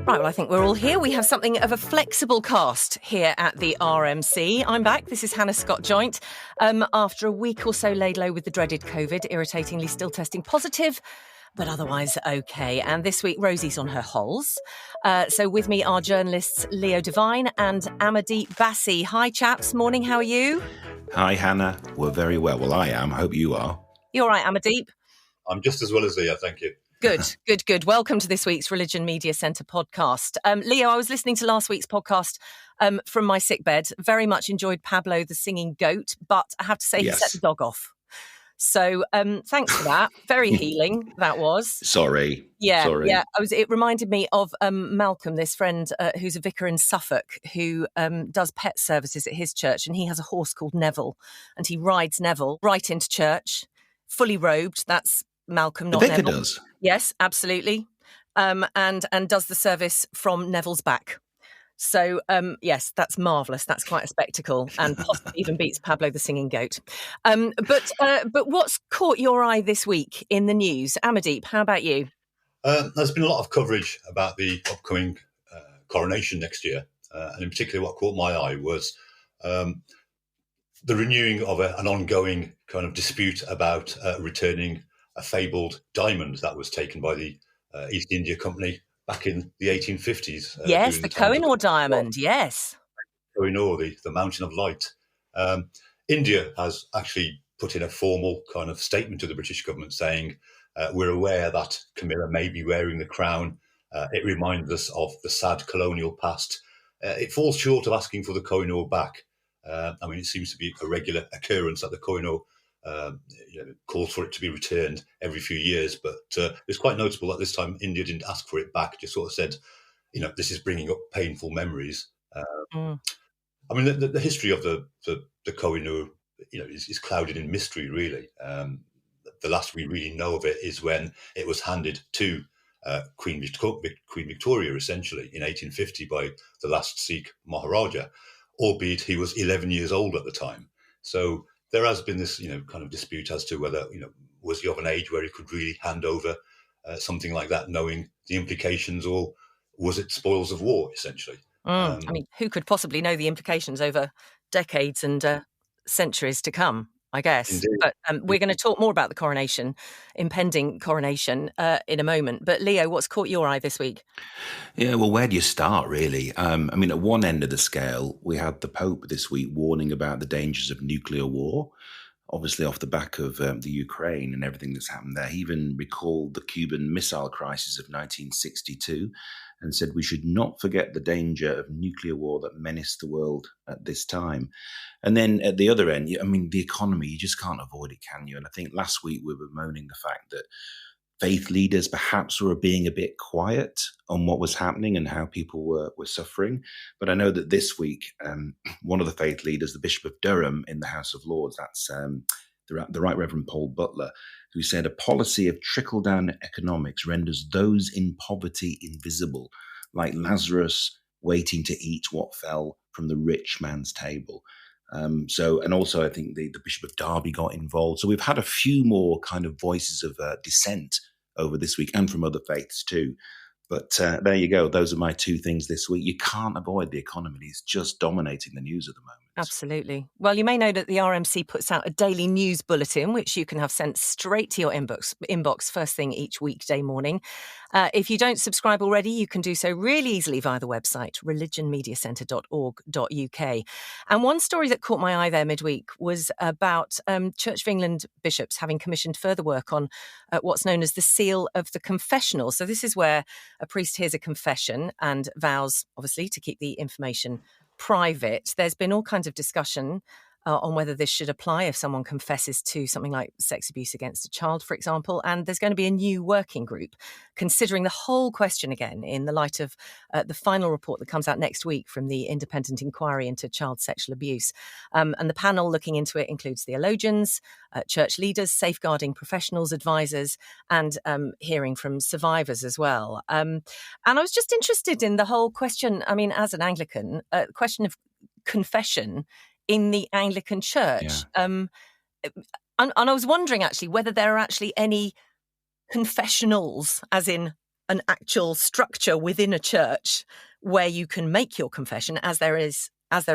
Right, well, I think we're all here. We have something of a flexible cast here at the RMC. I'm back. This is Hannah Scott-Joynt. After a week or so laid low with the dreaded COVID, irritatingly still testing positive, but otherwise okay. And this week, Rosie's on her holes. So with me are journalists Leo Devine and Amardeep Bassey. Hi, chaps. Morning. How are you? Hi, Hannah. We're very well. Well, I am. Hope you are. You all right, Amardeep? I'm just as well as Leo, thank you. Good. Welcome to this week's Religion Media Centre podcast. Leo, I was listening to last week's podcast from my sickbed. Very much enjoyed Pablo the singing goat, but I have to say he set the dog off. So thanks for that. Very healing, that was. Sorry. Yeah. It reminded me of Malcolm, this friend who's a vicar in Suffolk, who does pet services at his church, and he has a horse called Neville, and he rides Neville right into church, fully robed. That's Malcolm, not the vicar Neville. Does. Yes, absolutely. And does the service from Neville's back. So, yes, that's marvellous. That's quite a spectacle, and possibly even beats Pablo the singing goat. But what's caught your eye this week in the news? Amardeep, how about you? There's been a lot of coverage about the upcoming coronation next year. And in particular, what caught my eye was the renewing of an ongoing kind of dispute about returning a fabled diamond that was taken by the East India Company back in the 1850s. Yes, the Koh-i-Noor diamond, yes. Koh-i-Noor, the Mountain of Light. India has actually put in a formal kind of statement to the British government saying, we're aware that Camilla may be wearing the crown. It reminds us of the sad colonial past. It falls short of asking for the Koh-i-Noor back. It seems to be a regular occurrence that the Koh-i-Noor calls for it to be returned every few years, but it's quite notable that this time India didn't ask for it back, just sort of said, this is bringing up painful memories. The history of the Koh-i-Noor, is clouded in mystery, really. The last we really know of it is when it was handed to Queen Victoria, essentially, in 1850 by the last Sikh Maharaja, albeit he was 11 years old at the time. So there has been this, kind of dispute as to whether, was he of an age where he could really hand over something like that, knowing the implications, or was it spoils of war, essentially? Who could possibly know the implications over decades and centuries to come, I guess. Indeed. But we're going to talk more about the impending coronation in a moment. But Leo, what's caught your eye this week? Yeah, well, where do you start, really? At one end of the scale, we had the Pope this week warning about the dangers of nuclear war, obviously off the back of the Ukraine and everything that's happened there. He even recalled the Cuban Missile Crisis of 1962 and said we should not forget the danger of nuclear war that menaced the world at this time. And then at the other end, the economy, you just can't avoid it, can you? And I think last week we were bemoaning the fact that faith leaders perhaps were being a bit quiet on what was happening and how people were suffering. But I know that this week, one of the faith leaders, the Bishop of Durham in the House of Lords, that's the Right Reverend Paul Butler, who said a policy of trickle-down economics renders those in poverty invisible, like Lazarus waiting to eat what fell from the rich man's table. And also I think the Bishop of Derby got involved. So we've had a few more kind of voices of dissent over this week, and from other faiths too. But there you go. Those are my two things this week. You can't avoid the economy. It's just dominating the news at the moment. Absolutely. Well, you may know that the RMC puts out a daily news bulletin, which you can have sent straight to your inbox first thing each weekday morning. If you don't subscribe already, you can do so really easily via the website, religionmediacentre.org.uk. And one story that caught my eye there midweek was about Church of England bishops having commissioned further work on what's known as the seal of the confessionals. So this is where a priest hears a confession and vows, obviously, to keep the information private. There's been all kinds of discussion on whether this should apply if someone confesses to something like sex abuse against a child, for example. And there's going to be a new working group considering the whole question again in the light of the final report that comes out next week from the independent inquiry into child sexual abuse. And the panel looking into it includes theologians, church leaders, safeguarding professionals, advisors, and hearing from survivors as well. And I was just interested in the whole question, as an Anglican, question of confession in the Anglican Church. Yeah. And I was wondering actually whether there are actually any confessionals, as in an actual structure within a church where you can make your confession, as there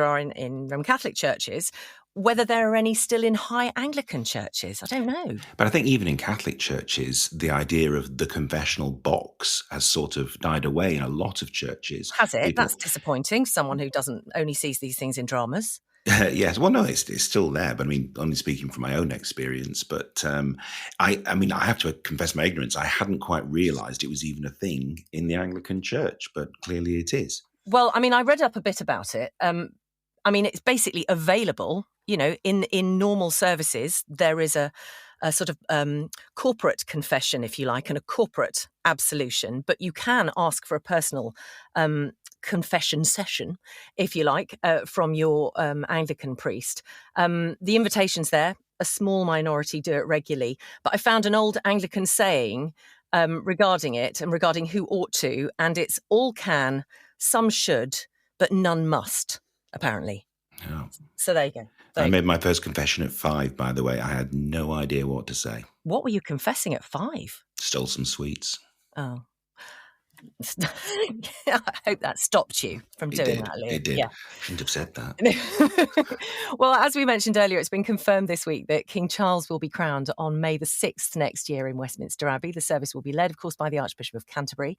are in Roman Catholic churches, whether there are any still in high Anglican churches. I don't know. But I think even in Catholic churches, the idea of the confessional box has sort of died away in a lot of churches. Has it? People, That's disappointing. Someone who only sees these things in dramas. Yes, well, no, it's still there, but I mean, only speaking from my own experience. But I mean, I have to confess my ignorance. I hadn't quite realised it was even a thing in the Anglican Church, but clearly it is. Well, I mean, I read up a bit about it. I mean, it's basically available. You know, in normal services, there is a sort of corporate confession, if you like, and a corporate absolution. But you can ask for a personal confession session, if you like, from your Anglican priest. The invitation's there. A small minority do it regularly. But I found an old Anglican saying regarding it and regarding who ought to, and it's all can, some should, but none must, apparently. Yeah. So there you go. I made my first confession at 5, by the way. I had no idea what to say. What were you confessing at 5? Stole some sweets. Oh. I hope that stopped you from doing that, Liam. It did. Yeah. Shouldn't have said that. Well, as we mentioned earlier, it's been confirmed this week that King Charles will be crowned on May the 6th next year in Westminster Abbey. The service will be led, of course, by the Archbishop of Canterbury.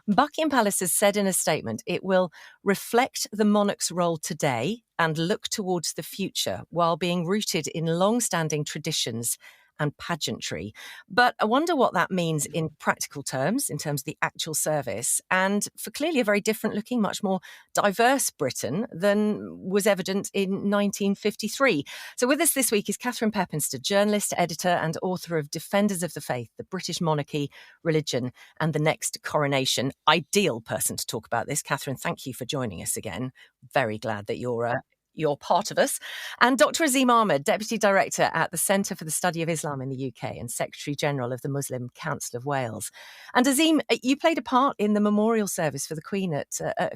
Buckingham Palace has said in a statement it will reflect the monarch's role today and look towards the future while being rooted in long-standing traditions and pageantry. But I wonder what that means in practical terms, in terms of the actual service, and for clearly a very different looking, much more diverse Britain than was evident in 1953. So with us this week is Catherine Pepinster, journalist, editor and author of Defenders of the Faith, the British Monarchy, Religion and the Next Coronation. Ideal person to talk about this. Catherine, thank you for joining us again. Very glad that you're part of us. And Dr. Azim Ahmed, Deputy Director at the Centre for the Study of Islam in the UK and Secretary General of the Muslim Council of Wales. And Azim, you played a part in the memorial service for the Queen at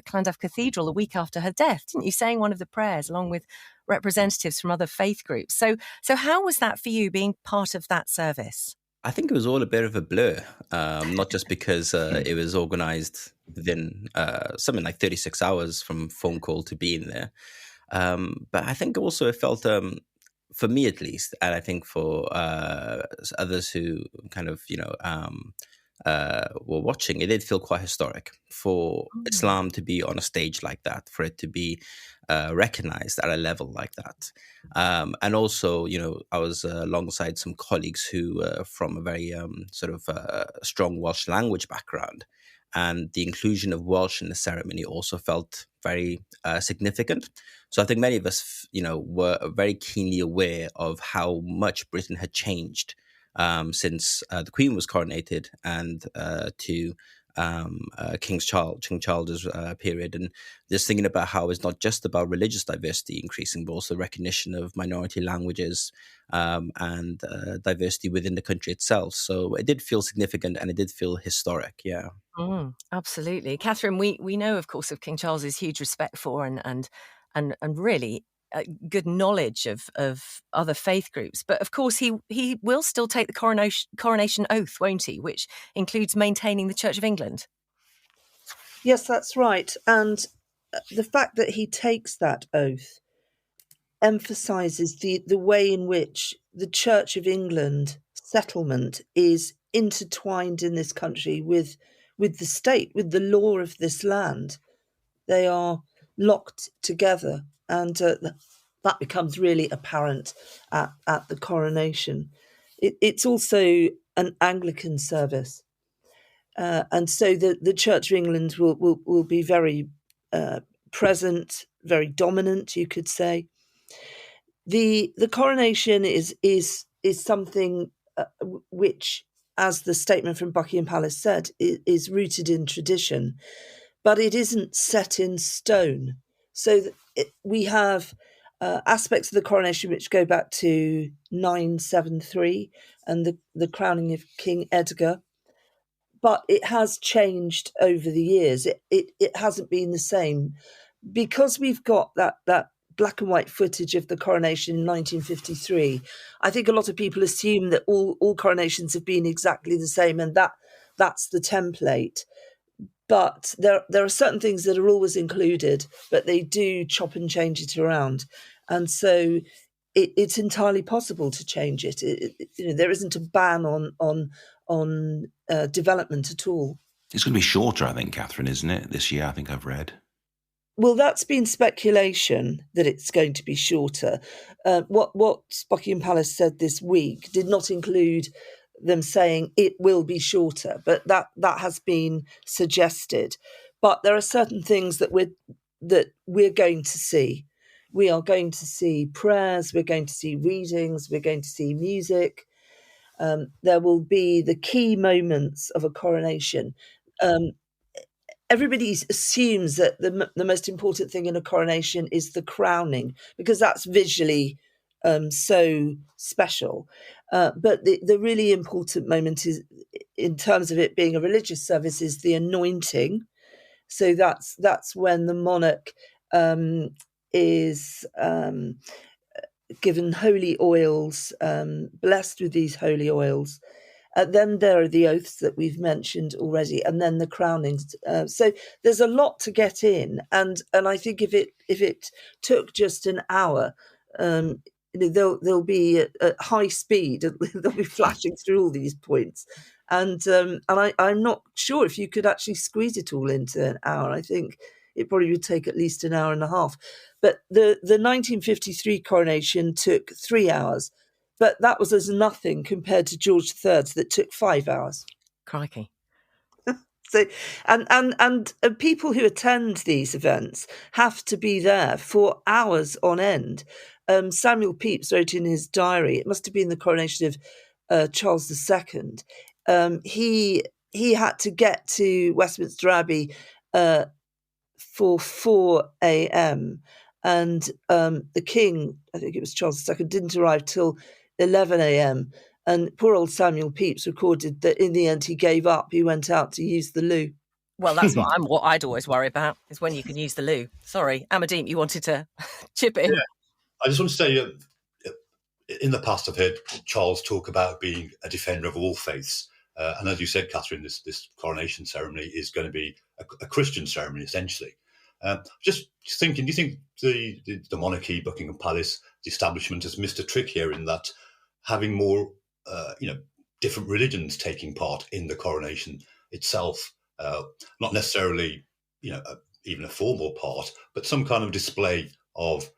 Llandaff Cathedral a week after her death, didn't you, saying one of the prayers along with representatives from other faith groups. So how was that for you, being part of that service? I think it was all a bit of a blur, not just because it was organised within something like 36 hours from phone call to being there. But I think also it felt, for me at least, and I think for others who kind of, were watching, it did feel quite historic for Islam to be on a stage like that, for it to be recognized at a level like that. And also, I was alongside some colleagues who from a very strong Welsh language background. And the inclusion of Welsh in the ceremony also felt very significant. So I think many of us, were very keenly aware of how much Britain had changed since the Queen was coronated and to King Charles's period. And just thinking about how it's not just about religious diversity increasing, but also recognition of minority languages and diversity within the country itself. So it did feel significant and it did feel historic, yeah. Absolutely. Catherine, we know, of course, of King Charles's huge respect for and really good knowledge of other faith groups. But of course, he will still take the coronation oath, won't he? Which includes maintaining the Church of England. Yes, that's right. And the fact that he takes that oath emphasises the way in which the Church of England settlement is intertwined in this country with the state, with the law of this land. They are locked together, and that becomes really apparent at the coronation. It's also an Anglican service, and so the Church of England will be very present, very dominant, you could say. The coronation is something which, as the statement from Buckingham Palace said, is rooted in tradition, but it isn't set in stone. So we have aspects of the coronation which go back to 973 and the crowning of King Edgar, but it has changed over the years. It hasn't been the same because we've got that black and white footage of the coronation in 1953. I think a lot of people assume that all coronations have been exactly the same, and that's the template. But there are certain things that are always included, but they do chop and change it around. And so it's entirely possible to change it. There isn't a ban on development at all. It's going to be shorter, I think, Catherine, isn't it? This year, I think I've read. Well, that's been speculation that it's going to be shorter. What Buckingham Palace said this week did not include them saying it will be shorter, but that has been suggested. But there are certain things that we're going to see. We are going to see prayers, we're going to see readings, we're going to see music. There will be the key moments of a coronation. Everybody assumes that the most important thing in a coronation is the crowning, because that's visually so special. But the really important moment is, in terms of it being a religious service, is the anointing. So that's when the monarch is given holy oils, blessed with these holy oils. Then there are the oaths that we've mentioned already, and then the crownings. So there's a lot to get in, and I think if it took just an hour, they'll be at high speed. They'll be flashing through all these points, and I'm not sure if you could actually squeeze it all into an hour. I think it probably would take at least an hour and a half. But the 1953 coronation took 3 hours. But that was as nothing compared to George III's that took 5 hours. Crikey. So, and people who attend these events have to be there for hours on end. Samuel Pepys wrote in his diary, it must have been the coronation of Charles II. He had to get to Westminster Abbey for 4 a.m. And the King, I think it was Charles II, didn't arrive till 11 a.m. And poor old Samuel Pepys recorded that in the end he gave up. He went out to use the loo. Well, that's what I'd always worry about, is when you can use the loo. Sorry, Amardeep, you wanted to chip in. Yeah. I just want to say, in the past, I've heard Charles talk about being a defender of all faiths. And as you said, Catherine, this coronation ceremony is going to be a Christian ceremony, essentially. Just thinking, do you think the monarchy, Buckingham Palace, the establishment has missed a trick here in that having more, different religions taking part in the coronation itself, not necessarily, even a formal part, but some kind of display of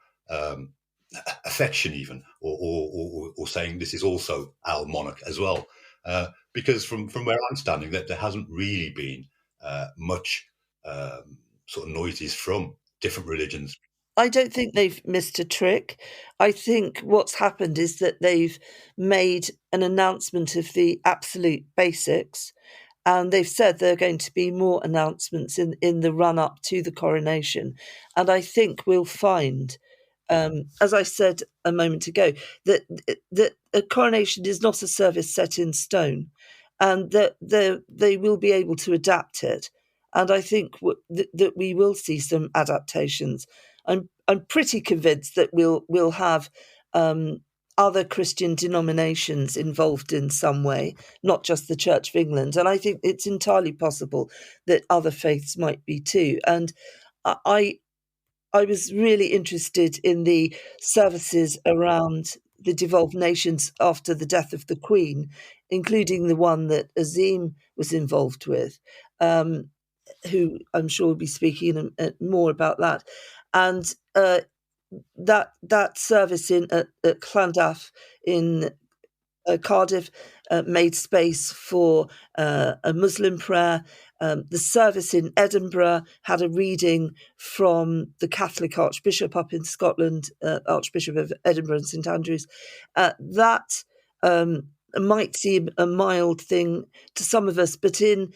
affection, even, or saying this is also our monarch as well. Because from where I'm standing, that there hasn't really been much sort of noises from different religions. I don't think they've missed a trick. I think what's happened is that they've made an announcement of the absolute basics, and they've said there are going to be more announcements in the run-up to the coronation. And I think we'll find, as I said a moment ago, that a coronation is not a service set in stone, and that they will be able to adapt it. And I think that we will see some adaptations. I'm pretty convinced that we'll have other Christian denominations involved in some way, not just the Church of England. And I think it's entirely possible that other faiths might be too. And I was really interested in the services around the devolved nations after the death of the Queen, including the one that Azim was involved with, who I'm sure will be speaking more about that. And that service at Llandaff in Cardiff made space for a Muslim prayer. The service in Edinburgh had a reading from the Catholic Archbishop up in Scotland, Archbishop of Edinburgh and St Andrews. That might seem a mild thing to some of us, but in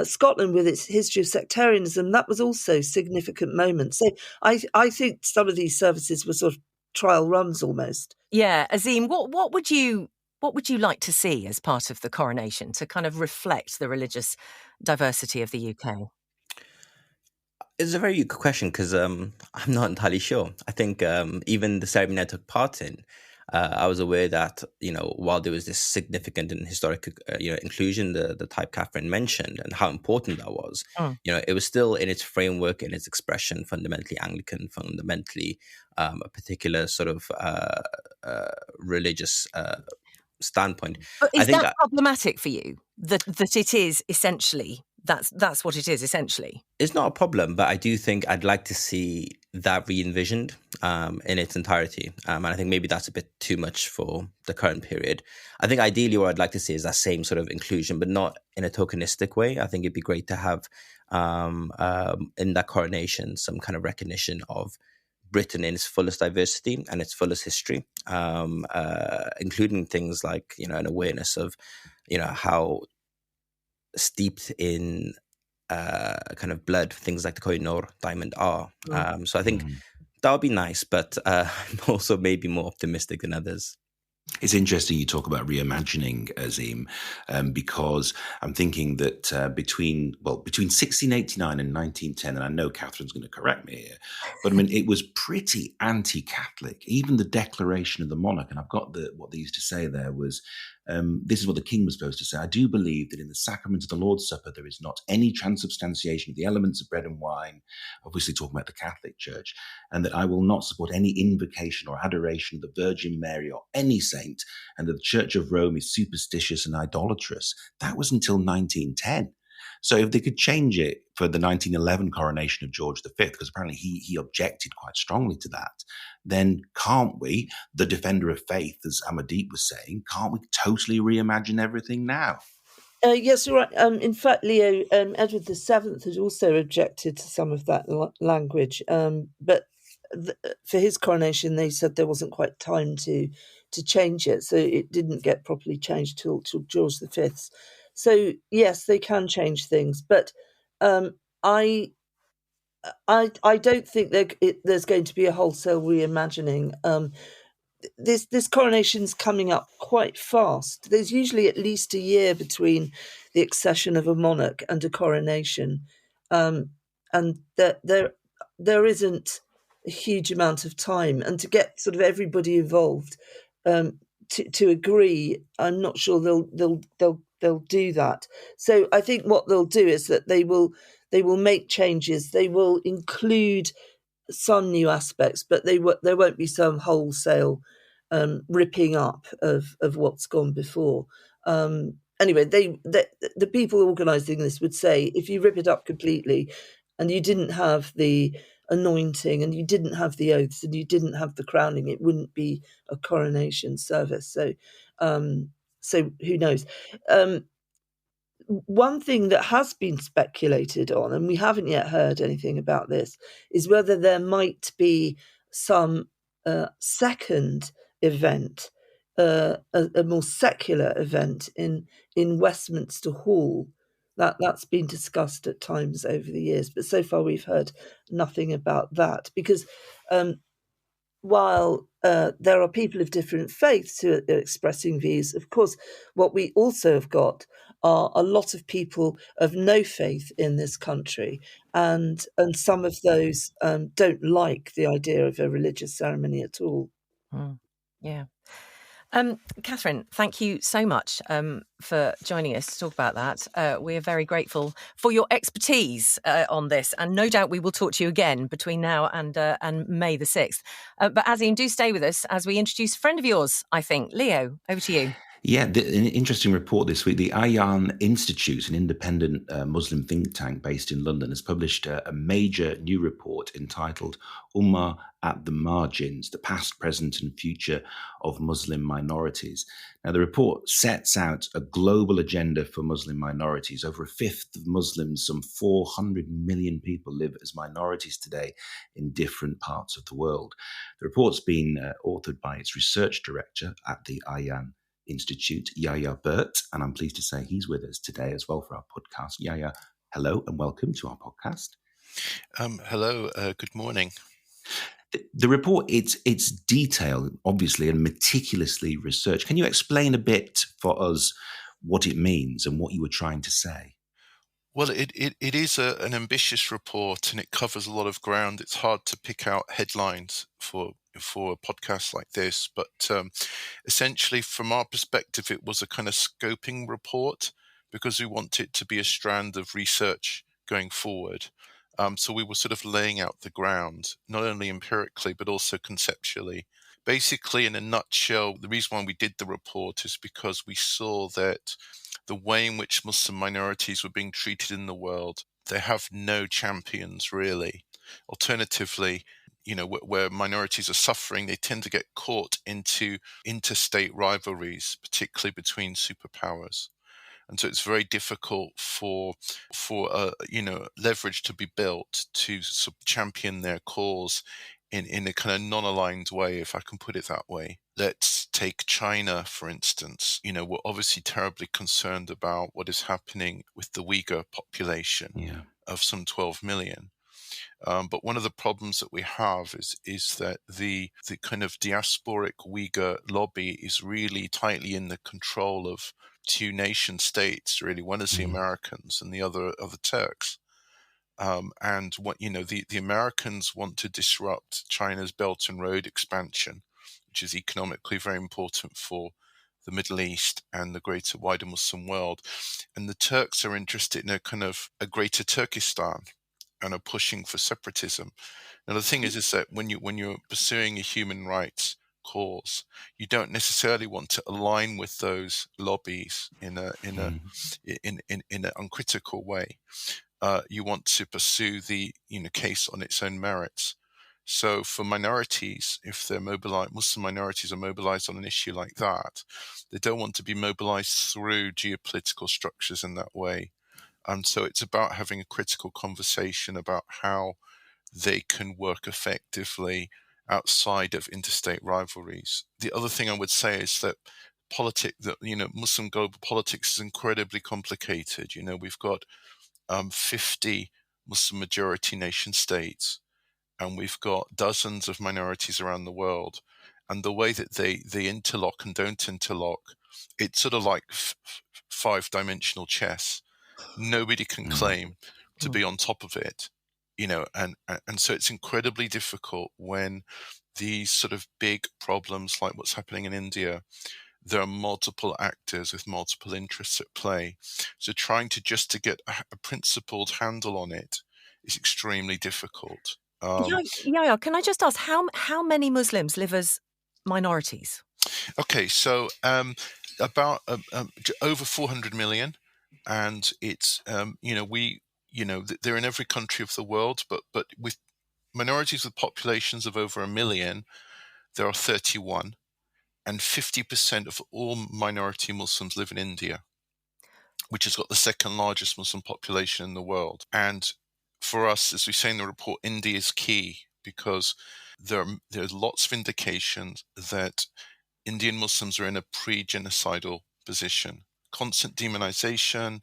Scotland, with its history of sectarianism, that was also a significant moment. So I think some of these services were sort of trial runs almost. Yeah, Azim, what would you like to see as part of the coronation to kind of reflect the religious diversity of the UK? It's a very good question because I'm not entirely sure. I think even the ceremony I took part in, I was aware that, while there was this significant and historic, inclusion, the type Catherine mentioned, and how important that was, Mm. it was still in its framework, in its expression, fundamentally Anglican, fundamentally a particular sort of religious standpoint. But I is think that problematic for you? That it is essentially that's what it is essentially. it's not a problem, but I do think I'd like to see that re-envisioned in its entirety. And I think maybe that's a bit too much for the current period. I think ideally what I'd like to see is that same sort of inclusion, but not in a tokenistic way. I think it'd be great to have in that coronation some kind of recognition of Britain in its fullest diversity and its fullest history, including things like, an awareness of, how steeped in kind of blood things like the Koh-i-Noor diamond are. So I think that would be nice, but I'm also maybe more optimistic than others. It's interesting you talk about reimagining, Azim, because I'm thinking that between 1689 and 1910, and I know Catherine's going to correct me here, but I mean, it was pretty anti-Catholic. Even the Declaration of the Monarch, and I've got what they used to say there was, this is what the king was supposed to say: I do believe that in the sacrament of the Lord's Supper there is not any transubstantiation of the elements of bread and wine, obviously talking about the Catholic Church, and that I will not support any invocation or adoration of the Virgin Mary or any saint, and that the Church of Rome is superstitious and idolatrous. That was until 1910. So if they could change it for the 1911 coronation of George V, because apparently he objected quite strongly to that, then can't we, the defender of faith, as Amardeep was saying, can't we totally reimagine everything now? Yes, you're right. In fact, Leo, Edward VII had also objected to some of that language, but for his coronation, they said there wasn't quite time to change it, so it didn't get properly changed till George V's. So yes, they can change things, but I don't think there's going to be a wholesale reimagining. This coronation's coming up quite fast. There's usually at least a year between the accession of a monarch and a coronation, and there isn't a huge amount of time. And to get sort of everybody involved to agree, I'm not sure they'll do that. So I think what they'll do is that they will make changes. They will include some new aspects, but there won't be some wholesale ripping up of what's gone before. Anyway, the people organising this would say if you rip it up completely and you didn't have the anointing and you didn't have the oaths and you didn't have the crowning, it wouldn't be a coronation service. So who knows? One thing that has been speculated on, and we haven't yet heard anything about this, is whether there might be some second event, a more secular event in Westminster Hall. That's been discussed at times over the years, but so far we've heard nothing about that, because while there are people of different faiths who are expressing views, of course, what we also have got are a lot of people of no faith in this country, and some of those don't like the idea of a religious ceremony at all. Yeah. Catherine, thank you so much for joining us to talk about that. We are very grateful for your expertise on this, and no doubt we will talk to you again between now and May the 6th. But Azim, do stay with us as we introduce a friend of yours, I think. Leo, over to you. Yeah, an interesting report this week. The Ayan Institute, an independent Muslim think tank based in London, has published a major new report entitled Ummah at the Margins, the Past, Present and Future of Muslim Minorities. Now, the report sets out a global agenda for Muslim minorities. Over a fifth of Muslims, some 400 million people, live as minorities today in different parts of the world. The report's been authored by its research director at the Ayan Institute, Yahya Birt, and I'm pleased to say he's with us today as well for our podcast. Yahya, hello and welcome to our podcast. Hello, good morning. The report, it's detailed, obviously, and meticulously researched. Can you explain a bit for us what it means and what you were trying to say? Well, it is an ambitious report and it covers a lot of ground. It's hard to pick out headlines for for a podcast like this, but essentially, from our perspective, it was a kind of scoping report because we want it to be a strand of research going forward. So we were sort of laying out the ground, not only empirically, but also conceptually. Basically, in a nutshell, the reason why we did the report is because we saw that the way in which Muslim minorities were being treated in the world, they have no champions, really. Alternatively, where minorities are suffering, they tend to get caught into interstate rivalries, particularly between superpowers. And so it's very difficult for leverage to be built to champion their cause in a kind of non-aligned way, if I can put it that way. Let's take China, for instance. We're obviously terribly concerned about what is happening with the Uyghur population of some 12 million. But one of the problems that we have is that the kind of diasporic Uyghur lobby is really tightly in the control of two nation states, really. One is the Americans and the other are the Turks. And what the Americans want to disrupt China's Belt and Road expansion, which is economically very important for the Middle East and the greater wider Muslim world. And the Turks are interested in a kind of a greater Turkestan and are pushing for separatism. Now the thing is that when you're pursuing a human rights cause, you don't necessarily want to align with those lobbies in an uncritical way. You want to pursue the case on its own merits. So for minorities, if they're mobilized, Muslim minorities are mobilized on an issue like that, they don't want to be mobilized through geopolitical structures in that way. And so it's about having a critical conversation about how they can work effectively outside of interstate rivalries. The other thing I would say is that Muslim global politics is incredibly complicated. We've got 50 Muslim majority nation states, and we've got dozens of minorities around the world. And the way that they interlock and don't interlock, it's sort of like five-dimensional chess. Nobody can claim to be on top of it, and so it's incredibly difficult when these sort of big problems like what's happening in India, there are multiple actors with multiple interests at play. So trying to get a principled handle on it is extremely difficult. Yahya, can I just ask how many Muslims live as minorities? Okay, so about over 400 million. And it's they're in every country of the world, but with minorities with populations of over 1 million, there are 31, and 50% of all minority Muslims live in India, which has got the second largest Muslim population in the world. And for us, as we say in the report, India is key because there's lots of indications that Indian Muslims are in a pre-genocidal position. Constant demonization,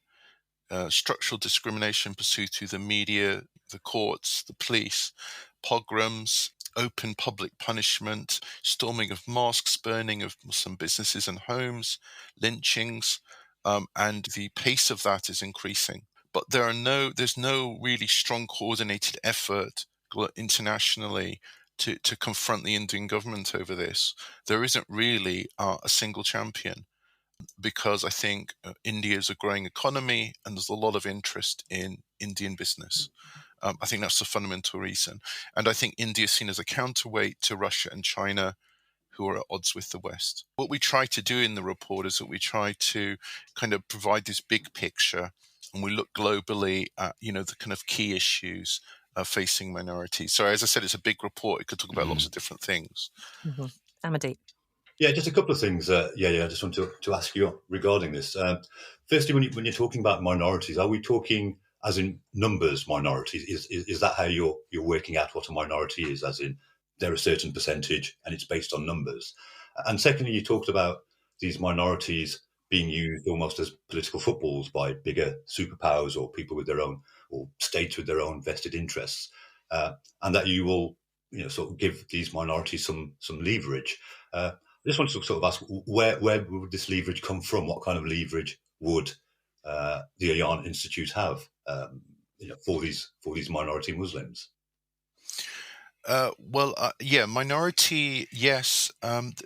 structural discrimination pursued through the media, the courts, the police, pogroms, open public punishment, storming of mosques, burning of Muslim businesses and homes, lynchings, and the pace of that is increasing. But there's no really strong coordinated effort internationally to confront the Indian government over this. There isn't really a single champion, because I think India is a growing economy and there's a lot of interest in Indian business. I think that's the fundamental reason. And I think India is seen as a counterweight to Russia and China, who are at odds with the West. What we try to do in the report is that we try to kind of provide this big picture, and we look globally at, the kind of key issues facing minorities. So as I said, it's a big report. It could talk about lots of different things. Amardeep. Yeah, just a couple of things. I just want to ask you regarding this. Firstly, when you're talking about minorities, are we talking as in numbers minorities? Is that how you're working out what a minority is? As in, they're a certain percentage and it's based on numbers. And secondly, you talked about these minorities being used almost as political footballs by bigger superpowers or people with their own, or states with their own vested interests, and that you will, sort of give these minorities some leverage. I just wanted to sort of ask, where would this leverage come from? What kind of leverage would the Ayaan Institute have, for these minority Muslims? Minority, yes.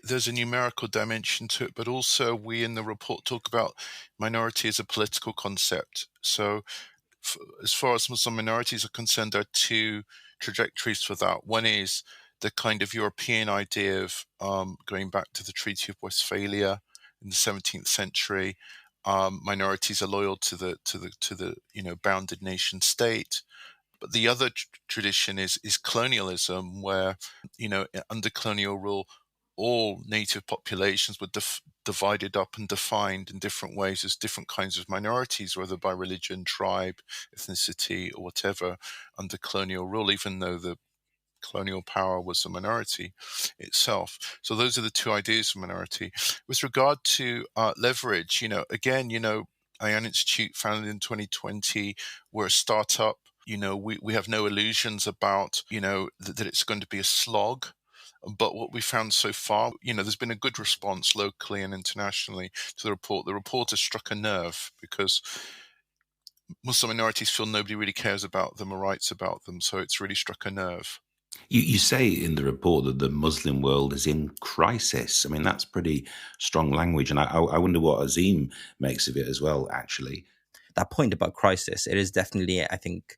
There's a numerical dimension to it, but also we in the report talk about minority as a political concept. So as far as Muslim minorities are concerned, there are two trajectories for that. One is the kind of European idea of going back to the Treaty of Westphalia in the 17th century. Minorities are loyal to the bounded nation state. But the other tradition is colonialism, where under colonial rule, all native populations were divided up and defined in different ways as different kinds of minorities, whether by religion, tribe, ethnicity, or whatever, under colonial rule, even though the colonial power was a minority itself. So those are the two ideas of minority. With regard to leverage, again, ION Institute, founded in 2020, we're a startup. We have no illusions about, that it's going to be a slog. But what we found so far, there's been a good response locally and internationally to the report. The report has struck a nerve because Muslim minorities feel nobody really cares about them or writes about them. So it's really struck a nerve. You say in the report that the Muslim world is in crisis. I mean, that's pretty strong language. And I wonder what Azim makes of it as well, actually. That point about crisis, it is definitely, I think,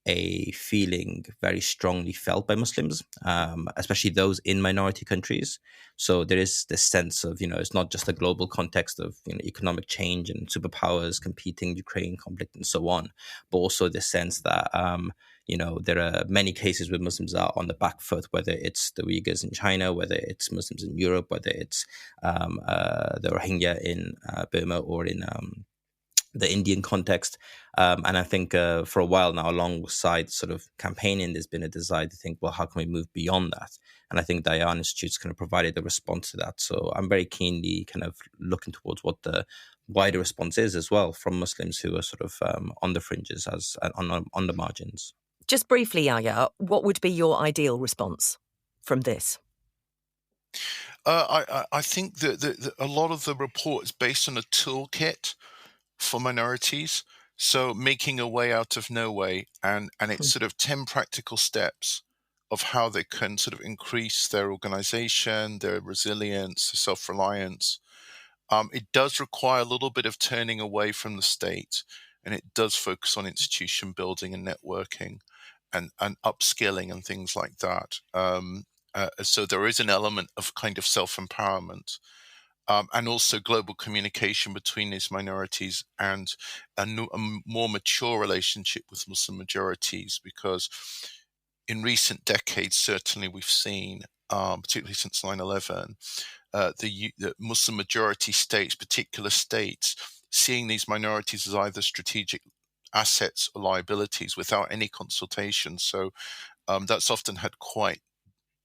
a feeling very strongly felt by Muslims, especially those in minority countries. So there is this sense of, it's not just a global context of economic change and superpowers competing, Ukraine conflict and so on, but also the sense that there are many cases where Muslims are on the back foot, whether it's the Uyghurs in China, whether it's Muslims in Europe, whether it's the Rohingya in Burma or in the Indian context. And I think for a while now, alongside sort of campaigning, there's been a desire to think, well, how can we move beyond that? And I think the ION Institute's kind of provided a response to that. So I'm very keenly kind of looking towards what the wider response is as well from Muslims who are sort of on the fringes, as on the margins. Just briefly, Yahya, what would be your ideal response from this? I think that a lot of the report is based on a toolkit for minorities. So making a way out of no way, and it's sort of 10 practical steps of how they can sort of increase their organization, their resilience, their self-reliance. It does require a little bit of turning away from the state, and it does focus on institution building and networking and upskilling and things like that. So there is an element of kind of self-empowerment. And also global communication between these minorities and a more mature relationship with Muslim majorities, because in recent decades, certainly we've seen, particularly since 9/11, the Muslim majority states, particular states, seeing these minorities as either strategic assets or liabilities without any consultation. So that's often had quite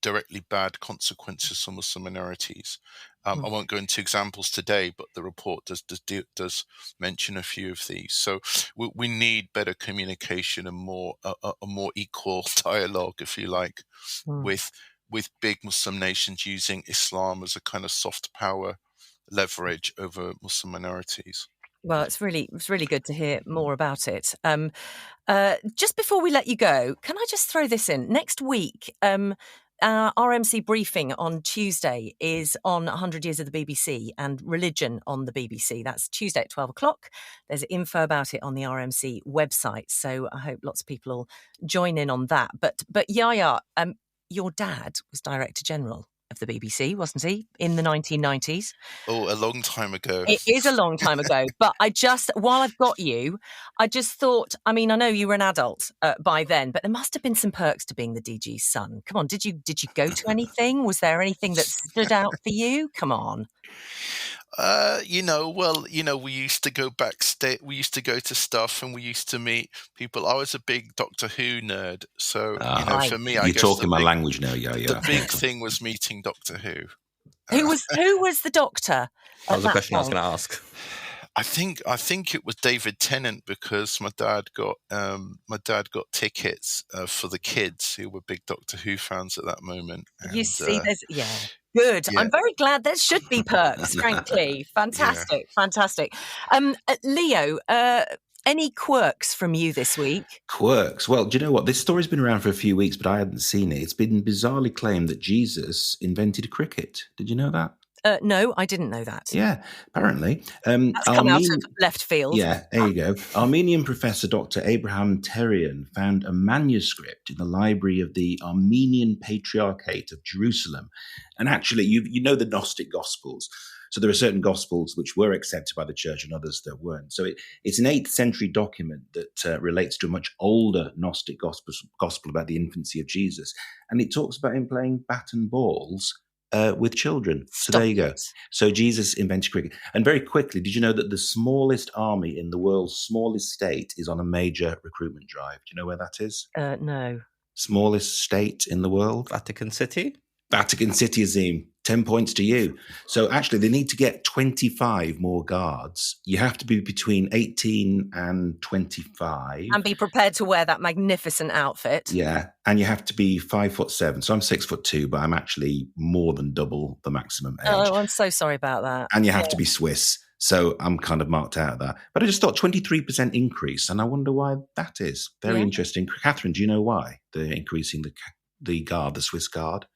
directly bad consequences for Muslim minorities. I won't go into examples today, but the report does mention a few of these. So we need better communication and a more equal dialogue, if you like, with big Muslim nations using Islam as a kind of soft power leverage over Muslim minorities. Well, it's really good to hear more about it. Just before we let you go, can I just throw this in? Next week, our RMC briefing on Tuesday is on 100 Years of the BBC and religion on the BBC. That's Tuesday at 12 o'clock. There's info about it on the RMC website. So I hope lots of people will join in on that. But Yahya, your dad was Director General of the BBC, wasn't he, in the 1990s? Oh, a long time ago. It is a long time ago. But while I've got you, I just thought, I mean, I know you were an adult by then, but there must have been some perks to being the DG's son. Come on, did you go to anything? Was there anything that stood out for you? Come on. We used to go backstage. We used to go to stuff, and we used to meet people. I was a big Doctor Who nerd, so for me, I guess you're talking my language now, Yahya. The big thing was meeting Doctor Who. Who was the Doctor? That was the question I was going to ask. I think it was David Tennant, because my dad got tickets for the kids who were big Doctor Who fans at that moment. And, you see, good. Yeah. I'm very glad there should be perks, frankly. Fantastic, fantastic. Leo, Any quirks from you this week? Quirks. Well, do you know what? This story's been around for a few weeks, but I hadn't seen it. It's been bizarrely claimed that Jesus invented cricket. Did you know that? No, I didn't know that. Yeah, apparently. That's come out of left field. Yeah, there you go. Armenian professor Dr. Abraham Terian found a manuscript in the library of the Armenian Patriarchate of Jerusalem. And actually, you know the Gnostic Gospels. So there are certain Gospels which were accepted by the church and others that weren't. So it's an 8th century document that relates to a much older Gnostic gospel about the infancy of Jesus. And it talks about him playing bat and balls with children. So there you go. So Jesus invented cricket. And very quickly, did you know that the smallest army in the world's smallest state is on a major recruitment drive? Do you know where that is? No. Smallest state in the world? Vatican City? Vatican City, Azim. 10 points to you. So actually, they need to get 25 more guards. You have to be between 18 and 25. And be prepared to wear that magnificent outfit. Yeah. And you have to be 5'7". So I'm 6'2", but I'm actually more than double the maximum age. Oh, I'm so sorry about that. And you have to be Swiss. So I'm kind of marked out of that. But I just thought 23% increase. And I wonder why that is. Very interesting. Catherine, do you know why they're increasing the guard, the Swiss guard?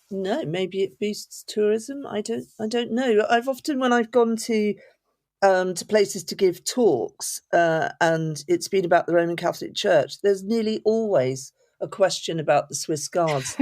No, maybe it boosts tourism. I don't know. I've often, when I've gone to places to give talks, and it's been about the Roman Catholic Church, there's nearly always a question about the Swiss Guards.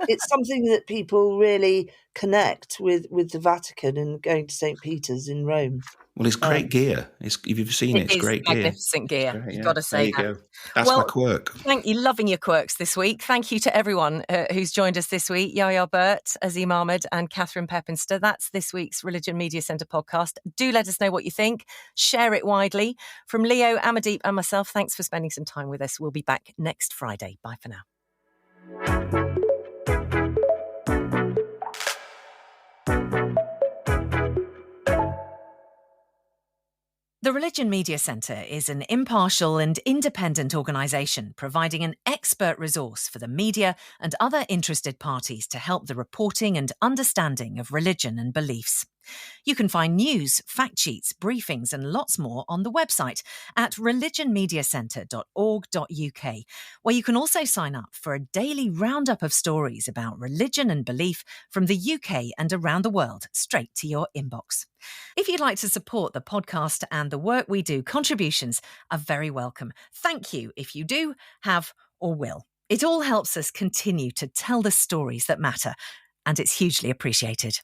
It's something that people really connect with the Vatican and going to St. Peter's in Rome. Well, it's great gear. If you've seen it, it's great gear. Magnificent gear. Great, You've got to say there you that. go. That's my quirk. Thank you. Loving your quirks this week. Thank you to everyone who's joined us this week. Yahya, Birt, Azim, Ahmed and Catherine Pepinster. That's this week's Religion Media Centre podcast. Do let us know what you think. Share it widely. From Leo, Amardeep and myself, thanks for spending some time with us. We'll be back next Friday. Bye for now. The Religion Media Centre is an impartial and independent organisation providing an expert resource for the media and other interested parties to help the reporting and understanding of religion and beliefs. You can find news, fact sheets, briefings and lots more on the website at religionmediacentre.org.uk, where you can also sign up for a daily roundup of stories about religion and belief from the UK and around the world straight to your inbox. If you'd like to support the podcast and the work we do, contributions are very welcome. Thank you if you do, have or will. It all helps us continue to tell the stories that matter, and it's hugely appreciated.